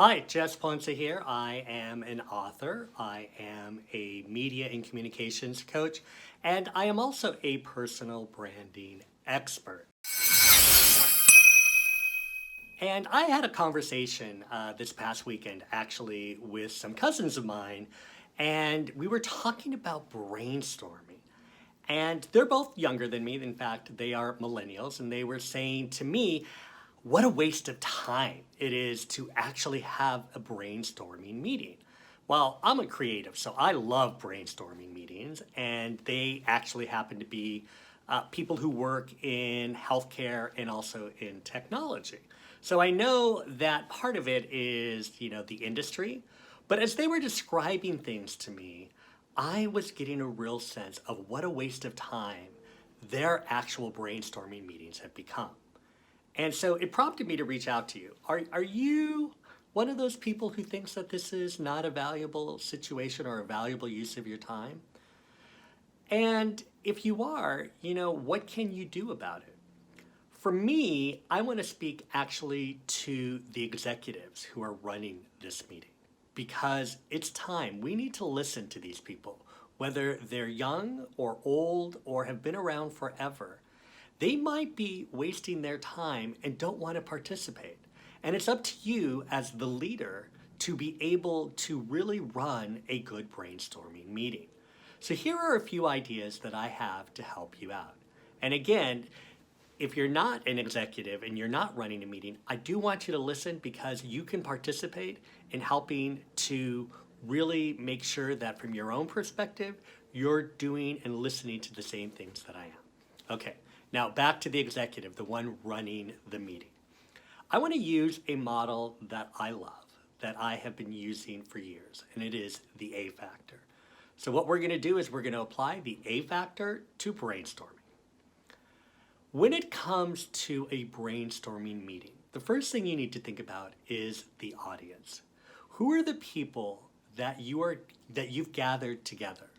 Hi, Jess Ponce here. I am an author. I am a media and communications coach, and I am also a personal branding expert. And I had a conversation this past weekend actually with some cousins of mine, and we were talking about brainstorming. And they're both younger than me. In fact, they are millennials, and they were saying to me, what a waste of time it is to actually have a brainstorming meeting. Well, I'm a creative, so I love brainstorming meetings, and they actually happen to be people who work in healthcare and also in technology. So I know that part of it is, the industry, but as they were describing things to me, I was getting a real sense of what a waste of time their actual brainstorming meetings have become. And so it prompted me to reach out to you. Are you one of those people who thinks that this is not a valuable situation or a valuable use of your time? And if you are, what can you do about it? For me, I want to speak actually to the executives who are running this meeting because it's time. We need to listen to these people, whether they're young or old or have been around forever. They might be wasting their time and don't want to participate. And it's up to you as the leader to be able to really run a good brainstorming meeting. So here are a few ideas that I have to help you out. And again, if you're not an executive and you're not running a meeting, I do want you to listen because you can participate in helping to really make sure that from your own perspective, you're doing and listening to the same things that I am. Okay, now back to the executive, the one running the meeting. I want to use a model that I love, that I have been using for years, and it is the A factor. So what we're going to do is we're going to apply the A factor to brainstorming. When it comes to a brainstorming meeting, the first thing you need to think about is the audience. Who are the people that you've gathered together?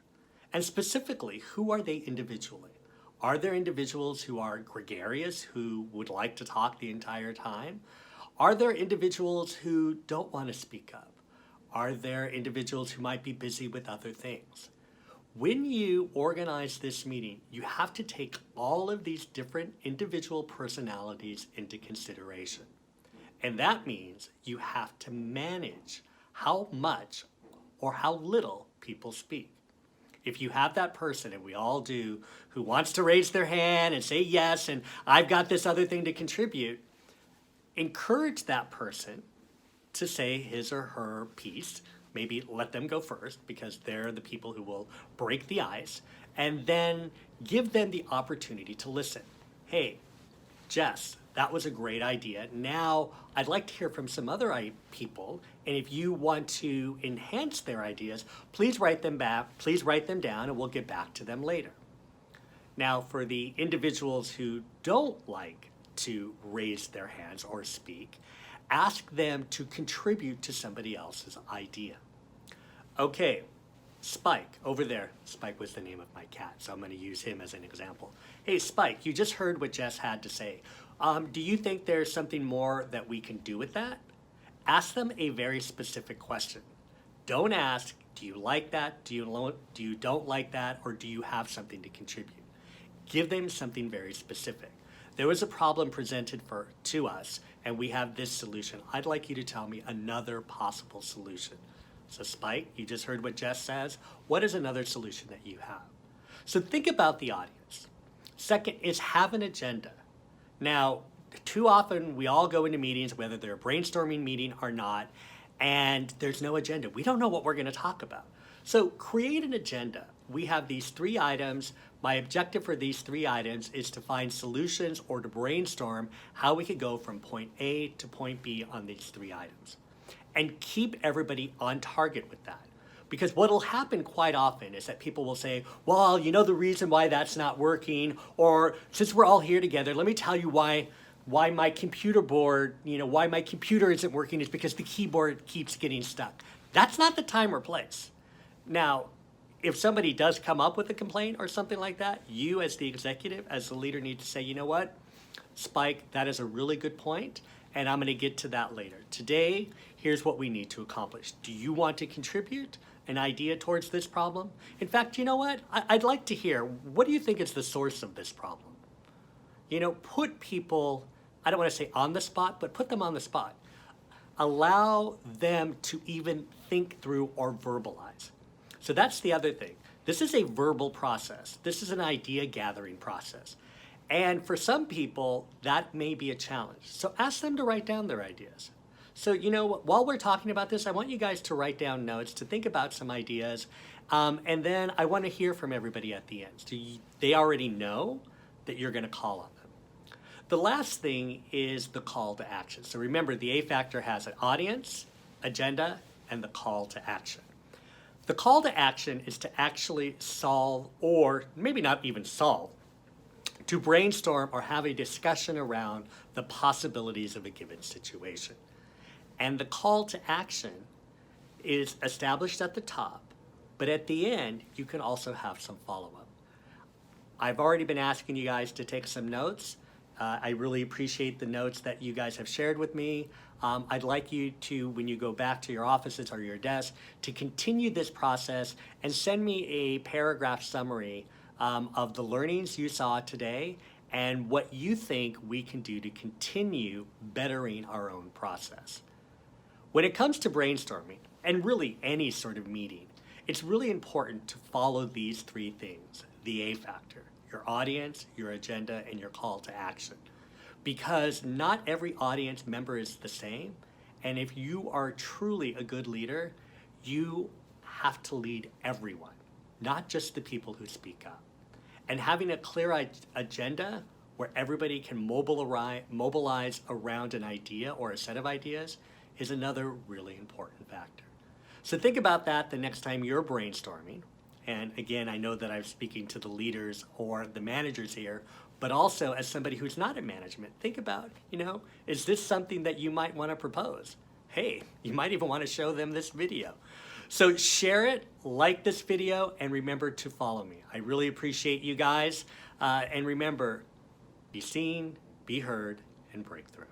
And specifically, who are they individually? Are there individuals who are gregarious, who would like to talk the entire time? Are there individuals who don't want to speak up? Are there individuals who might be busy with other things? When you organize this meeting, you have to take all of these different individual personalities into consideration. And that means you have to manage how much or how little people speak. If you have that person, and we all do, who wants to raise their hand and say yes, and I've got this other thing to contribute, encourage that person to say his or her piece. Maybe let them go first because they're the people who will break the ice, and then give them the opportunity to listen. Hey, Jess, that was a great idea. Now I'd like to hear from some other people, and if you want to enhance their ideas, please write them down, and we'll get back to them later. Now, for the individuals who don't like to raise their hands or speak, ask them to contribute to somebody else's idea. Okay, Spike, over there. Spike was the name of my cat, so I'm going to use him as an example. Hey, Spike, you just heard what Jess had to say. Do you think there's something more that we can do with that? Ask them a very specific question. Don't ask, do you like that? Do you don't like that? Or do you have something to contribute? Give them something very specific. There was a problem presented to us, and we have this solution. I'd like you to tell me another possible solution. So Spike, you just heard what Jess says. What is another solution that you have? So think about the audience. Second is have an agenda. Now, too often we all go into meetings, whether they're a brainstorming meeting or not, and there's no agenda. We don't know what we're going to talk about. So create an agenda. We have these 3 items. My objective for these 3 items is to find solutions or to brainstorm how we could go from point A to point B on these 3 items. And keep everybody on target with that. Because what will happen quite often is that people will say, well, the reason why that's not working, or since we're all here together, let me tell you why my computer board, why my computer isn't working is because the keyboard keeps getting stuck. That's not the time or place. Now, if somebody does come up with a complaint or something like that, you as the executive, as the leader, need to say, you know what, Spike, that is a really good point, and I'm going to get to that later. Today, here's what we need to accomplish. Do you want to contribute an idea towards this problem? In fact, you know what? I'd like to hear, what do you think is the source of this problem? You know, put people, I don't want to say on the spot, but put them on the spot. Allow them to even think through or verbalize. So that's the other thing. This is a verbal process. This is an idea gathering process. And for some people, that may be a challenge. So ask them to write down their ideas. So, you know, while we're talking about this, I want you guys to write down notes, to think about some ideas. And then I want to hear from everybody at the end. So they already know that you're going to call on them. The last thing is the call to action. So remember, the A factor has an audience, agenda, and the call to action. The call to action is to actually solve, or maybe not even solve, to brainstorm or have a discussion around the possibilities of a given situation. And the call to action is established at the top, but at the end, you can also have some follow-up. I've already been asking you guys to take some notes. I really appreciate the notes that you guys have shared with me. I'd like you to, when you go back to your offices or your desk, to continue this process and send me a paragraph summary of the learnings you saw today and what you think we can do to continue bettering our own process. When it comes to brainstorming, and really any sort of meeting, it's really important to follow these three things: the A factor, your audience, your agenda, and your call to action. Because not every audience member is the same, and if you are truly a good leader, you have to lead everyone, not just the people who speak up. And having a clear agenda where everybody can mobilize around an idea or a set of ideas is another really important factor. So think about that the next time you're brainstorming. And again, I know that I'm speaking to the leaders or the managers here, but also as somebody who's not in management, think about, you know, is this something that you might want to propose? Hey, you might even want to show them this video. So share it, like this video, and remember to follow me. I really appreciate you guys. And remember, be seen, be heard, and break through.